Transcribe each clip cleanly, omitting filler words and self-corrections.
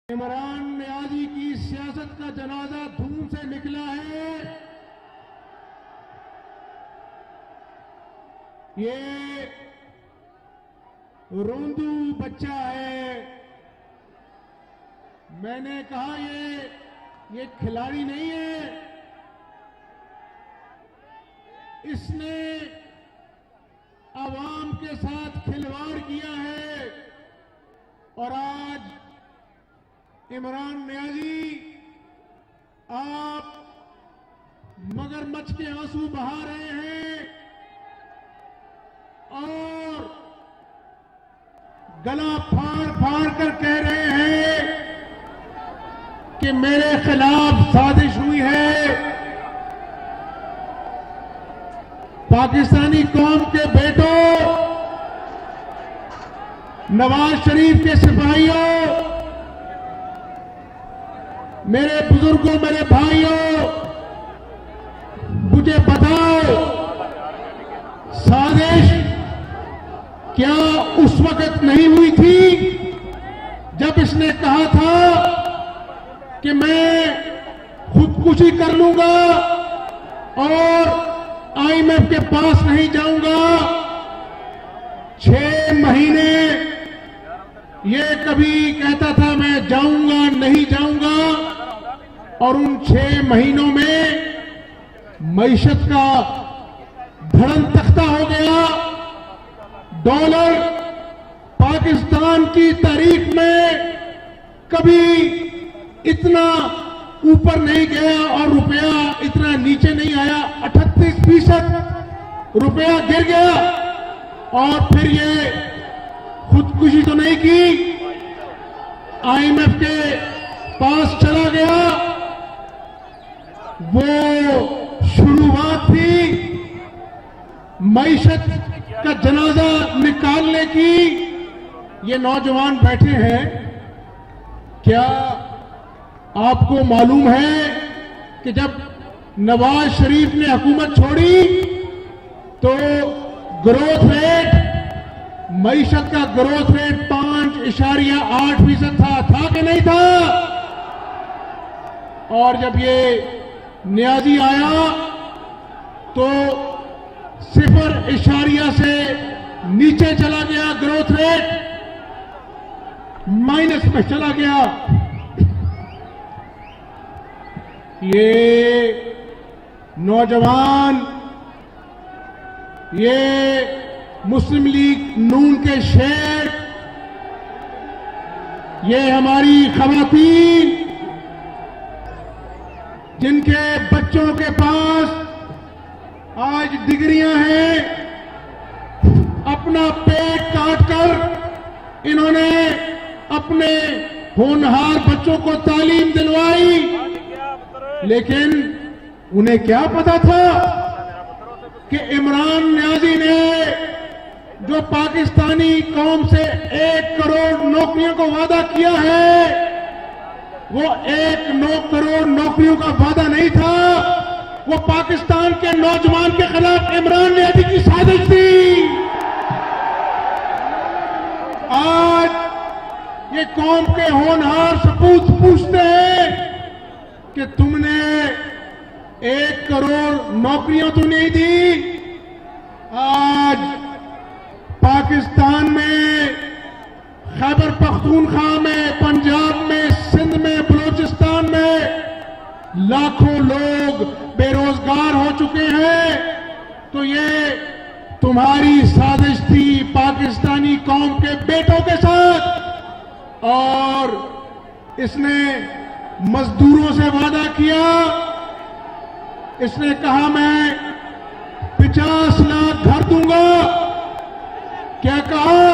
इमरान नियाजी की सियासत का जनाजा धूम से निकला है। ये रोंदू बच्चा है। मैंने कहा ये खिलाड़ी नहीं है। इसने आवाम के साथ खिलवाड़ किया है और आज इमरान नियाजी आप मगरमच्छ के आंसू बहा रहे हैं और गला फाड़ फाड़ कर कह रहे हैं कि मेरे खिलाफ साजिश हुई है। पाकिस्तानी कौम के बेटों, नवाज शरीफ के सिपाहियों, मेरे बुजुर्गों, मेरे भाइयों, मुझे बताओ, साजिश क्या उस वक्त नहीं हुई थी जब इसने कहा था कि मैं खुदकुशी कर लूंगा और आईएमएफ के पास नहीं जाऊंगा? 6 महीने ये कभी कहता था मैं जाऊंगा नहीं जाऊंगा और उन 6 महीनों में मईशत का धड़न तख्ता हो गया। डॉलर पाकिस्तान की तारीख में कभी इतना ऊपर नहीं गया और रुपया इतना नीचे नहीं आया। 38% रुपया गिर गया और फिर ये खुदकुशी तो नहीं की, आईएमएफ के पास चला गया। वो शुरुआत थी मईशत का जनाजा निकालने की। ये नौजवान बैठे हैं, क्या आपको मालूम है कि जब नवाज शरीफ ने हुकूमत छोड़ी तो ग्रोथ रेट, मईशत का ग्रोथ रेट 5.8% था कि नहीं था? और जब ये नियाजी आया तो 0.0 से नीचे चला गया, ग्रोथ रेट माइनस में चला गया। ये नौजवान, ये मुस्लिम लीग नून के शेर, ये हमारी खवातीन जिनके बच्चों के पास आज डिग्रियां हैं, अपना पेट काटकर इन्होंने अपने होनहार बच्चों को तालीम दिलवाई। लेकिन उन्हें क्या पता था कि इमरान नियाजी ने जो पाकिस्तानी कौम से 1 करोड़ नौकरियों को वादा किया है, वो 1 करोड़ नौकरियों का वादा नहीं था, वो पाकिस्तान के नौजवान के खिलाफ इमरान नियाजी की साजिश थी। आज ये कौम के होनहार सपूत पूछते हैं कि तुमने 1 करोड़ नौकरियां तो नहीं दी। आज पाकिस्तान में, खैबर पख्तूनख्वा में, पंजाब में, सिंध में, बलूचिस्तान में लाखों लोग बेरोजगार हो चुके हैं। तो ये तुम्हारी साजिश थी पाकिस्तानी कौम के बेटों के साथ। और इसने मजदूरों से वादा किया, इसने कहा मैं 50 लाख घर दूंगा। क्या कहा?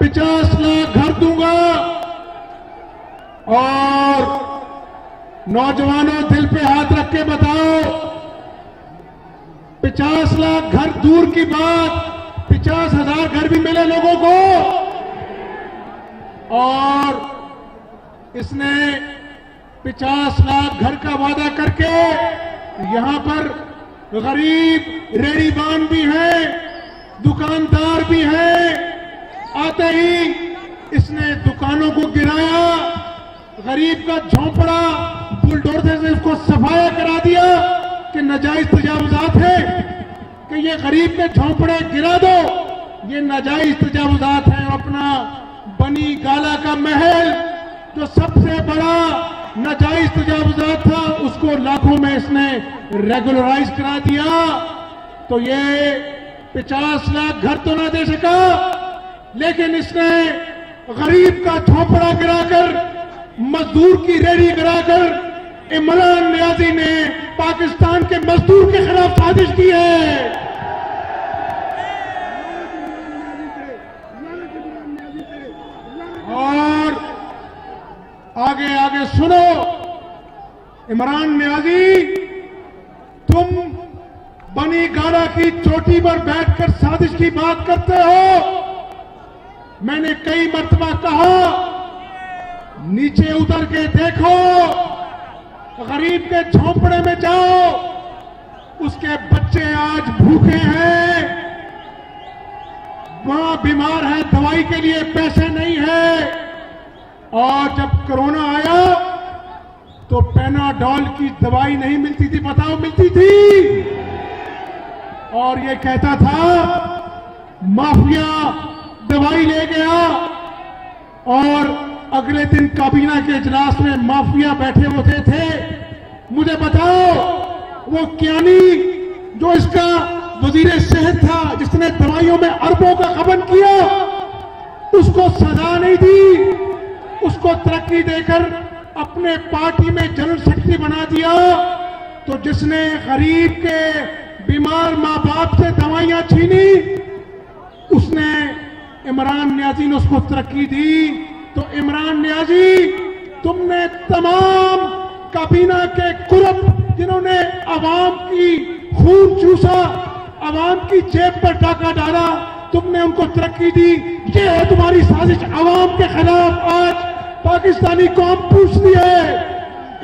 50 लाख घर दूंगा। और नौजवानों, दिल पे हाथ रख के बताओ, 50 लाख घर दूर की बात, 50,000 घर भी मिले लोगों को। और इसने 50 लाख घर का वादा करके यहां पर गरीब रेहड़ीबान भी हैं, दुकानदार भी हैं, आते ही इसने दुकानों को गिराया, गरीब का झोंपड़ा बुलडोजर से उसको सफाया करा दिया कि नाजायज तजावुजात है, कि ये गरीब के झोंपड़े गिरा दो, ये नाजायज तजावुजात है। और अपना बनी गाला का महल जो सबसे बड़ा नाजायज तजावुजात था, उसको लाखों में इसने रेगुलराइज करा दिया। तो ये 50 लाख घर तो ना दे सका, लेकिन इसने गरीब का झोंपड़ा गिराकर, मजदूर की रेहड़ी गिराकर इमरान नियाजी ने पाकिस्तान के मजदूर के खिलाफ साजिश की है। और आगे आगे सुनो, इमरान नियाजी, तुम बनी गाला की चोटी पर बैठकर साजिश की बात करते हो। मैंने कई मर्तबा कहा, नीचे उतर के देखो, गरीब के झोंपड़े में जाओ, उसके बच्चे आज भूखे हैं, वहां बीमार है, दवाई के लिए पैसे नहीं है। और जब कोरोना आया तो पेनाडोल की दवाई नहीं मिलती थी, बताओ मिलती थी? और ये कहता था माफिया दवाई ले गया, और अगले दिन काबीना के इजलास में माफिया बैठे होते थे। मुझे बताओ, वो क्यानी जो इसका वजीर सेहत था, जिसने दवाइयों में अरबों का गबन किया, उसको सजा नहीं दी, उसको तरक्की देकर अपने पार्टी में जनरल सेक्रेटरी बना दिया। तो जिसने गरीब के बीमार मां बाप से दवाइयां छीनी, उसने, इमरान नियाजी ने उसको तरक्की दी। तो इमरान नियाजी, तुमने तमाम काबीना के कुरब, जिन्होंने आवाम की खून चूसा, आवाम की जेब पर डाका डाला, तुमने उनको तरक्की दी। ये है तुम्हारी साजिश आवाम के खिलाफ। आज पाकिस्तानी कौम पूछती है,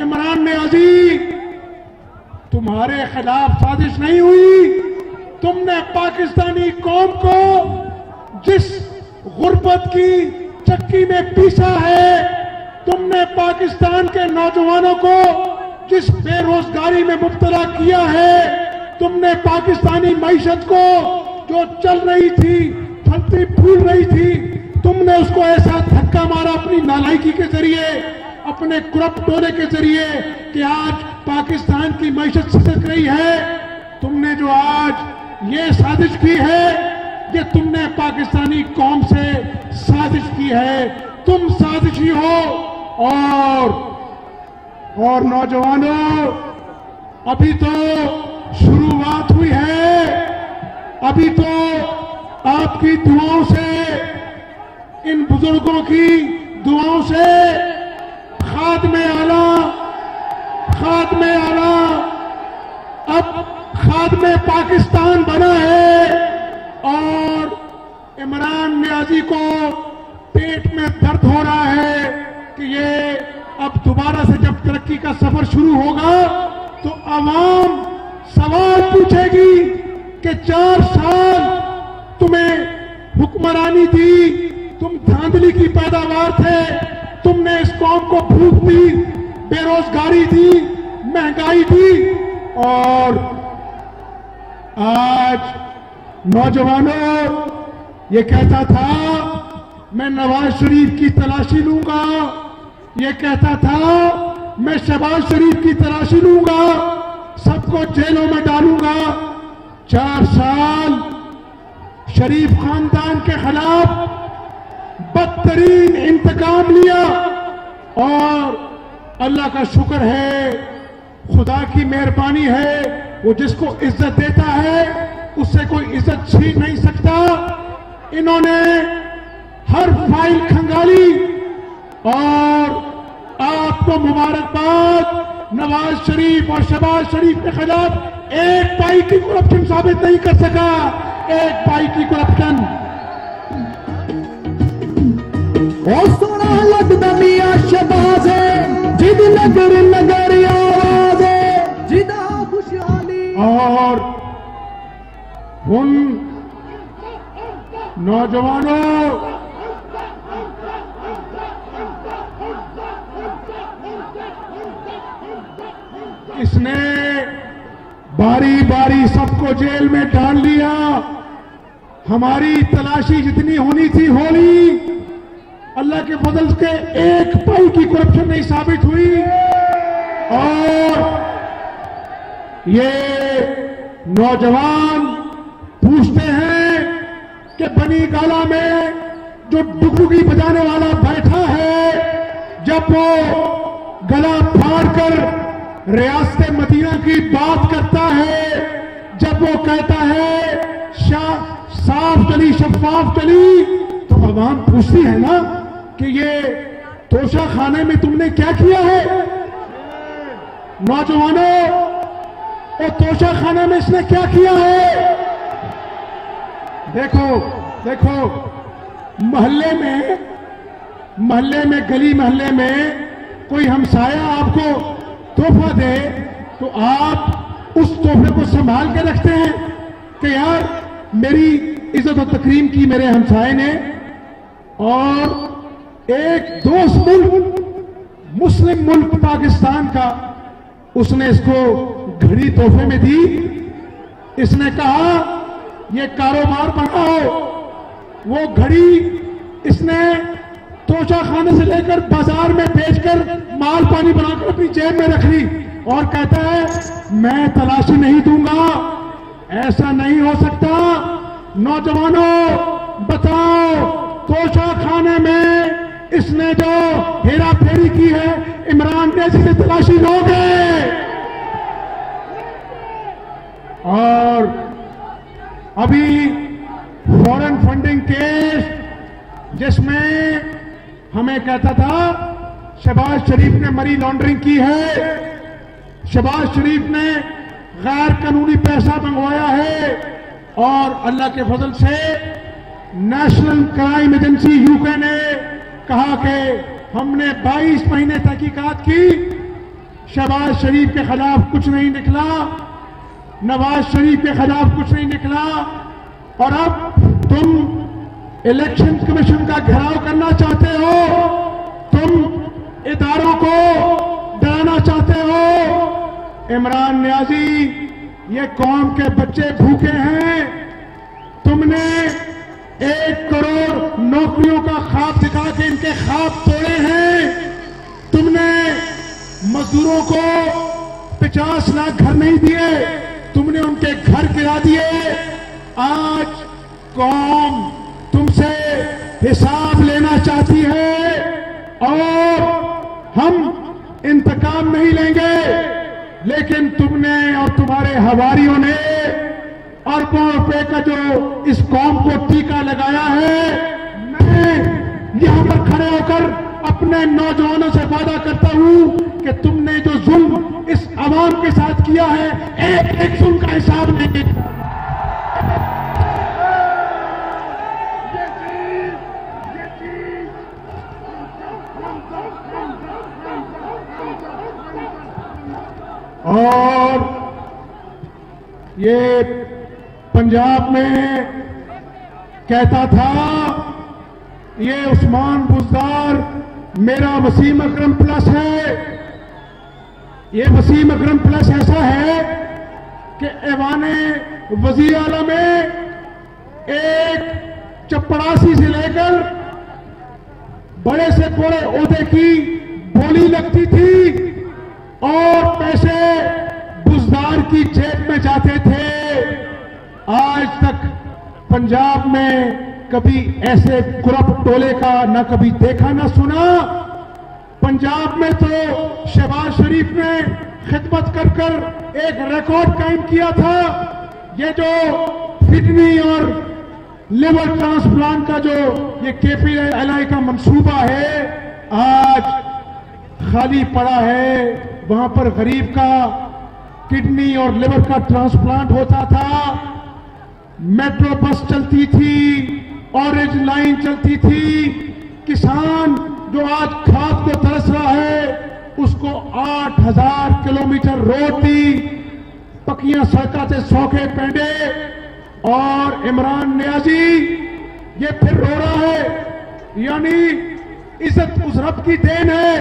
इमरान नियाजी, तुम्हारे खिलाफ साजिश नहीं हुई, तुमने पाकिस्तानी कौम को जिस गुर्बत की चक्की में पीसा है, तुमने पाकिस्तान के नौजवानों को जिस बेरोजगारी में मुब्तला किया है, तुमने पाकिस्तानी मईशत को जो चल रही थी, फलती फूल रही थी, तुमने उसको ऐसा धक्का मारा अपनी नालायकी के जरिए, अपने करप्ट टोले के जरिए, कि आज पाकिस्तान की मईशत सिसक रही है। तुमने जो आज ये साजिश की है, ये तुमने पाकिस्तानी कौम से साजिश की है। तुम साजिशी हो। और नौजवानों, अभी तो शुरुआत हुई है, अभी तो आपकी दुआओं से, इन बुजुर्गों की दुआओं से खात्मे आला अब खात्मे पाकिस्तान बना है। और इमरान नियाजी को पेट में दर्द हो रहा है कि ये अब दोबारा से जब तरक्की का सफर शुरू होगा तो आवाम सवाल पूछेगी कि 4 साल तुम्हें हुक्मरानी दी, तुम धांधली की पैदावार थे, तुमने इस कौम को भूख दी, बेरोजगारी दी, महंगाई दी, और आज नौजवानों, ये कहता था मैं नवाज शरीफ की तलाशी लूंगा, ये कहता था मैं शहबाज शरीफ की तलाशी लूंगा, सबको जेलों में डालूंगा। 4 साल शरीफ खानदान के खिलाफ बदतरीन इंतकाम लिया, और अल्लाह का शुक्र है, खुदा की मेहरबानी है, वो जिसको इज्जत देता है उससे कोई इज्जत छीन नहीं सकता। इन्होंने हर फाइल खंगाली, और आपको मुबारकबाद, नवाज शरीफ और शहबाज शरीफ के खिलाफ एक पाई की करप्शन साबित नहीं कर सका, एक पाई की करप्शन। और सोना लगदा मियां शहबाज है, जिद नगर नगर आवाज है, जिदा खुशहाली। और उन नौजवानों, इसने बारी बारी सबको जेल में डाल लिया। हमारी तलाशी जितनी होनी थी हो ली। अल्लाह के फजल से एक पाई की करप्शन नहीं साबित हुई। और ये नौजवान पूछते हैं कि बनी गाला में जो डुगडुगी बजाने वाला बैठा है, जब वो गला फाड़कर रियासत मदीना की बात करता है, जब वो कहता है साफ चली शफाफ चली, तो अवाम पूछती है ना कि ये तोशा खाने में तुमने क्या किया है? नौजवानों, वो तोशा खाने में इसने क्या किया है? देखो देखो, मोहल्ले में गली मोहल्ले में कोई हमसाया आपको तोहफा दे तो आप उस तोहफे को संभाल के रखते हैं कि यार मेरी इज्जत और तकरीम की मेरे हमसाए ने। और एक दोस्त मुल्क, मुस्लिम मुल्क पाकिस्तान का, उसने इसको घड़ी तोहफे में दी। इसने कहा ये कारोबार बढ़ाओ। वो घड़ी इसने तोशा खाने से लेकर बाजार में बेचकर माल पानी बनाकर अपनी जेब में रख ली और कहता है मैं तलाशी नहीं दूंगा। ऐसा नहीं हो सकता। नौजवानों बताओ, तोशा खाने में इसने जो हेरा फेरी की है, इमरान न्याजी से तलाशी लोगे? और अभी फॉरेन फंडिंग केस जिसमें हमें कहता था शहबाज शरीफ ने मनी लॉन्ड्रिंग की है, शहबाज शरीफ ने गैर कानूनी पैसा मंगवाया है, और अल्लाह के फजल से नेशनल क्राइम एजेंसी यूके ने कहा कि हमने 22 महीने तहकीकात की, शहबाज शरीफ के खिलाफ कुछ नहीं निकला, नवाज शरीफ के खिलाफ कुछ नहीं निकला। और अब तुम इलेक्शन कमीशन का घेराव करना चाहते हो, तुम इदारों को डराना चाहते हो। इमरान न्याजी, ये कौम के बच्चे भूखे हैं। तुमने 1 करोड़ नौकरियों का ख्वाब दिखा के इनके ख्वाब तोड़े हैं। तुमने मजदूरों को 50 लाख घर नहीं दिए, तुमने उनके घर गिरा दिए। आज कौम तुमसे हिसाब लेना चाहती है और हम इंतकाम नहीं लेंगे, लेकिन तुमने और तुम्हारे हवारियों ने अरबों रुपए का जो इस कौम को टीका लगाया है। मैं यहां पर खड़े होकर अपने नौजवानों से वादा करता हूं कि तुमने जो जुल्म इस आवाम के साथ किया है, एक एक जुल्म का हिसाब लेंगे। और ये पंजाब में कहता था ये उस्मान बुज़दार मेरा वसीम अकरम प्लस है। ये वसीम अकरम प्लस ऐसा है कि ऐवाने वज़ीर आला में एक चपरासी से लेकर बड़े से बड़े ओहदे की बोली लगती थी और पैसे बुज़दार की जेब में जाते थे। आज तक पंजाब में कभी ऐसे करप्ट टोले का न कभी देखा न सुना। पंजाब में तो शहबाज शरीफ ने खिदमत कर कर एक रिकॉर्ड कायम किया था। ये जो किडनी और लिवर ट्रांसप्लांट का जो ये KPLI का मंसूबा है, आज खाली पड़ा है। वहां पर गरीब का किडनी और लिवर का ट्रांसप्लांट होता था। मेट्रो बस चलती थी, ऑरेंज लाइन चलती थी। किसान जो आज खाद को तरस रहा है, उसको 8000 किलोमीटर रोड दी, पक्कियां सड़कों से सौखे पेंडे। और इमरान न्याजी ये फिर रो रहा है। यानी इज्जत उस रब की देन है।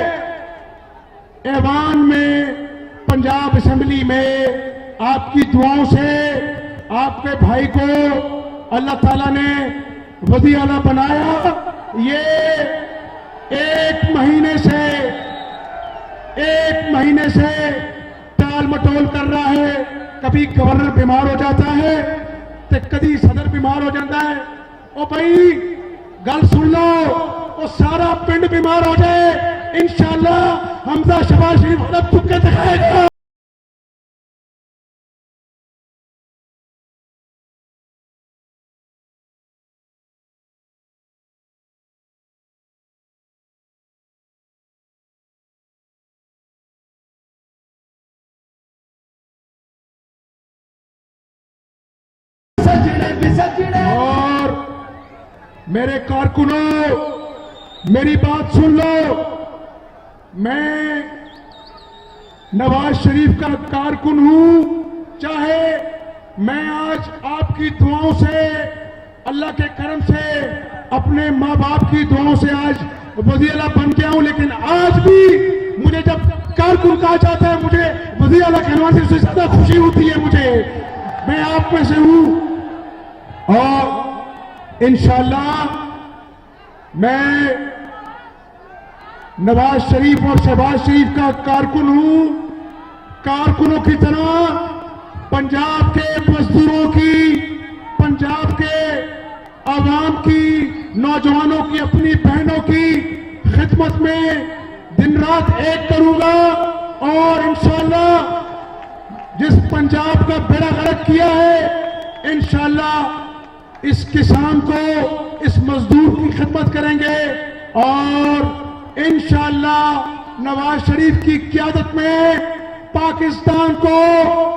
ऐवान में पंजाब असेंबली में आपकी दुआओं से आपके भाई को अल्लाह ताला ने वज़ीर आला बनाया। ये एक महीने से टाल मटोल कर रहा है। कभी गवर्नर बीमार हो जाता है तो कभी सदर बीमार हो जाता है। ओ भाई गल सुन लो, वो सारा पिंड बीमार हो जाए, इंशाअल्लाह हमजा शहबाज शरीफ हड़प चुप के दिखाएगा। और मेरे कारकुनों, मेरी बात सुन लो। मैं नवाज शरीफ का कारकुन हूं, चाहे मैं आज आपकी दुआओं से, अल्लाह के करम से, अपने माँ बाप की दुआओं से आज वज़ीर आला बन गया हूं, लेकिन आज भी मुझे जब कारकुन कहा जाता है, मुझे वज़ीर आला कहलवाने से ज्यादा खुशी होती है। मैं आप में से हूं और इंशाअल्लाह मैं नवाज शरीफ और शहबाज शरीफ का कारकुन हूं। कारकुनों की तरह पंजाब के मजदूरों की, पंजाब के आवाम की, नौजवानों की, अपनी बहनों की खिदमत में दिन रात एक करूंगा। और इंशाअल्लाह जिस पंजाब का बेड़ा गर्क किया है, इंशाअल्लाह इस किसान को, इस मजदूर की खिदमत करेंगे और इंशाअल्लाह नवाज शरीफ की क़यादत में पाकिस्तान को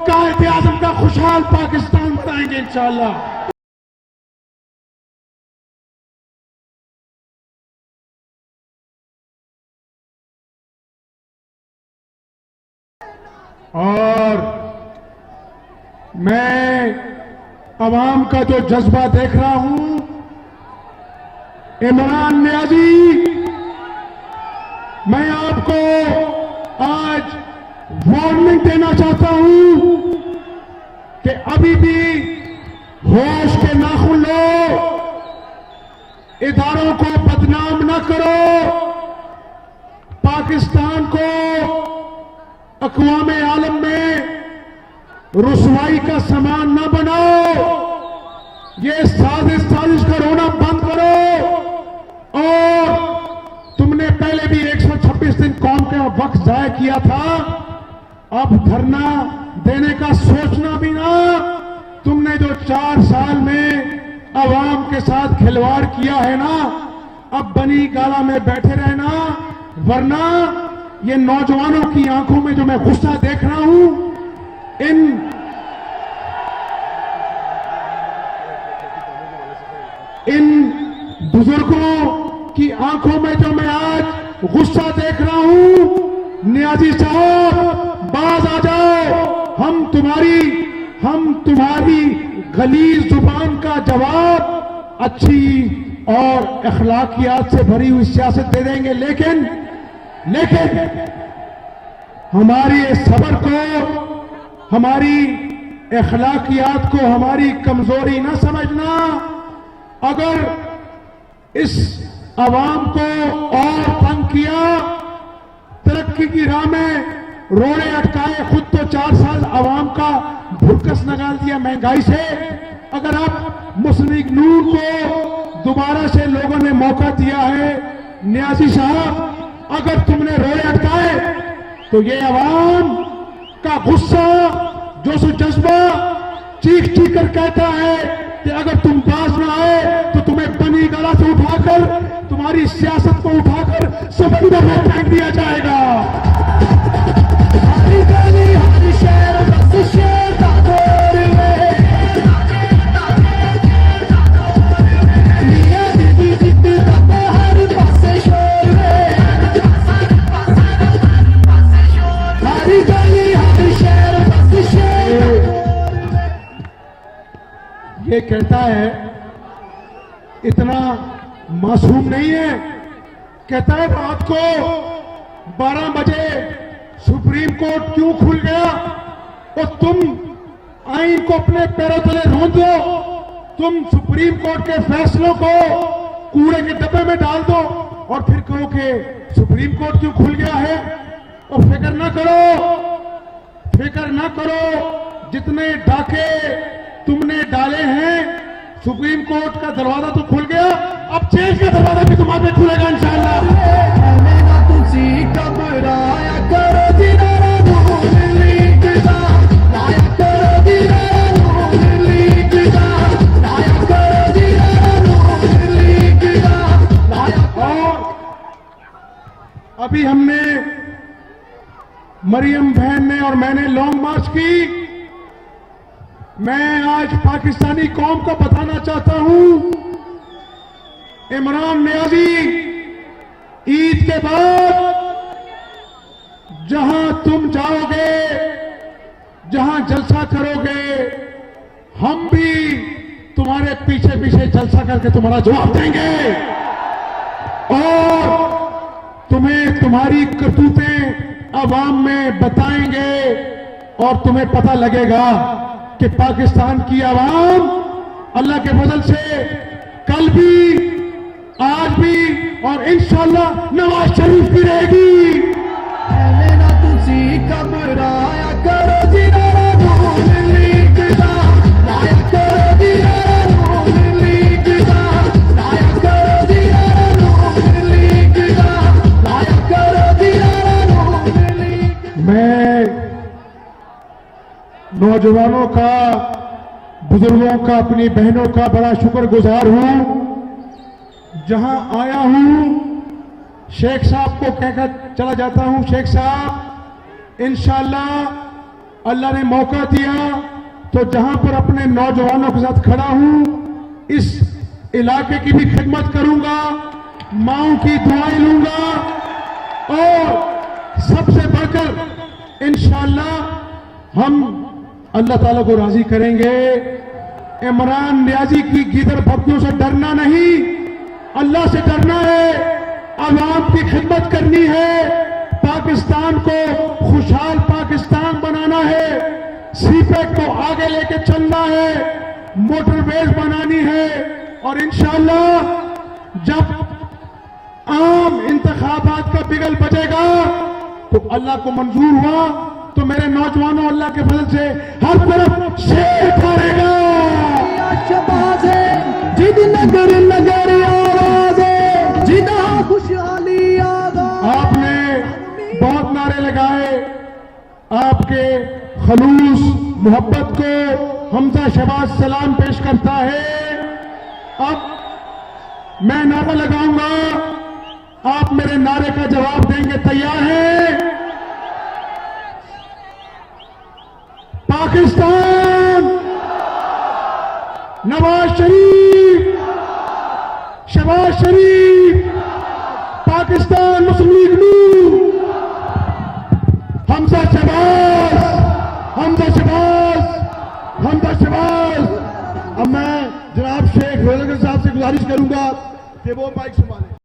कायदे आज़म का खुशहाल पाकिस्तान बनाएंगे इंशाअल्लाह। और मैं अवाम का जो जज्बा देख रहा हूं, इमरान नियाज़ी, मैं आपको आज वार्निंग देना चाहता हूं कि अभी भी होश के नाखून लो, इदारों को बदनाम न करो, पाकिस्तान को अक़वाम आलम में रुसवाई का सामान न बनाओ। ये साजिश का रोना बंद करो। और तुमने पहले भी 126 दिन कौम का वक्त जाया किया था, अब धरना देने का सोचना भी ना। तुमने जो 4 साल में अवाम के साथ खिलवाड़ किया है ना, अब बनी गाला में बैठे रहना, वरना ये नौजवानों की आंखों में जो मैं गुस्सा देख रहा हूं, इन बुजुर्गों की आंखों में जो मैं आज गुस्सा देख रहा हूं, नियाज़ी साहब बाज आ जाओ। हम तुम्हारी गलीज जुबान का जवाब अच्छी और अखलाकियात से भरी हुई सियासत दे देंगे, लेकिन हमारी सब्र को, हमारी अखलाकियात को हमारी कमजोरी न समझना। अगर इस अवाम को और तंग किया, तरक्की की राह में रोड़े अटकाए, खुद तो 4 साल अवाम का भुरकस निकाल दिया महंगाई से। अगर आप मुस्लिम लीग नून को दोबारा से लोगों ने मौका दिया है, नियाज़ी साहब, अगर तुमने रोड़े अटकाए तो ये अवाम का गुस्सा, जोश जज्बा चीख कर कहता है कि अगर तुम बाज ना आए तो तुम्हें बनी गला से उठाकर, तुम्हारी सियासत को उठाकर समंदर में फेंक दिया जाएगा। हरी गली हर शहर बस शेर का दौर में, मियां दीदी जिद्द का हर पासे शोर में, हरी गली हर शहर बस शेर। ये कहता है, इतना मासूम नहीं है, कहता है रात को 12 बजे सुप्रीम कोर्ट क्यों खुल गया? और तुम आइन को अपने पैरों तले रोंद दो, तुम सुप्रीम कोर्ट के फैसलों को कूड़े के डब्बे में डाल दो और फिर कहो कि सुप्रीम कोर्ट क्यों खुल गया है। और फिक्र ना करो, जितने डाके तुमने डाले हैं, सुप्रीम कोर्ट का दरवाजा तो खुल गया, अब जेल का दरवाजा भी तुम्हारे पे खुलेगा इंशाअल्लाह। अभी हमने मरियम बहन ने और मैंने लॉन्ग मार्च की। मैं आज पाकिस्तानी कौम को बताना चाहता हूं, इमरान नियाजी ईद के बाद जहां तुम जाओगे, जहां जलसा करोगे, हम भी तुम्हारे पीछे पीछे जलसा करके तुम्हारा जवाब देंगे और तुम्हें तुम्हारी करतूतें अवाम में बताएंगे और तुम्हें पता लगेगा कि पाकिस्तान की आवाम अल्लाह के फजल से कल भी, आज भी और इंशाअल्लाह नवाज शरीफ भी रहेगी। मैं नौजवानों का, बुजुर्गों का, अपनी बहनों का बड़ा शुक्रगुजार हूं। जहां आया हूं शेख साहब को कहकर चला जाता हूं, शेख साहब इंशाअल्लाह अल्लाह ने मौका दिया तो जहां पर अपने नौजवानों के साथ खड़ा हूं, इस इलाके की भी खिदमत करूंगा, माओं की दुआएं लूंगा और सबसे बढ़कर इंशाअल्लाह हम अल्लाह ताला को राजी करेंगे। इमरान नियाजी की गीदड़ भक्तियों से डरना नहीं, अल्लाह से डरना है, अवाम की खिदमत करनी है, पाकिस्तान को खुशहाल पाकिस्तान बनाना है, सीपेक को आगे लेके चलना है, मोटरवेज बनानी है और इंशाअल्लाह जब आम इंतखाबात का बिगल बजेगा तो अल्लाह को मंजूर हुआ तो मेरे नौजवानों अल्लाह के फजल से हर तरफ शेर करेगा। जिद नगर नगर आवाज़े, जिदा खुशहाली आवाज़। आपने बहुत नारे लगाए, आपके खलूस मोहब्बत को हमजा शहबाज सलाम पेश करता है। अब मैं नारा लगाऊंगा, आप मेरे नारे का जवाब देंगे, तैयार हैं? पाकिस्तान, नवाज शरीफ, शहबाज शरीफ, पाकिस्तान मुस्लिम लीग नून, हमजा शहबाज, हमजा शहबाज, हमजा शहबाज। अब मैं जनाब शेख रोज़गर साहब से गुजारिश करूंगा कि वो माइक संभालें।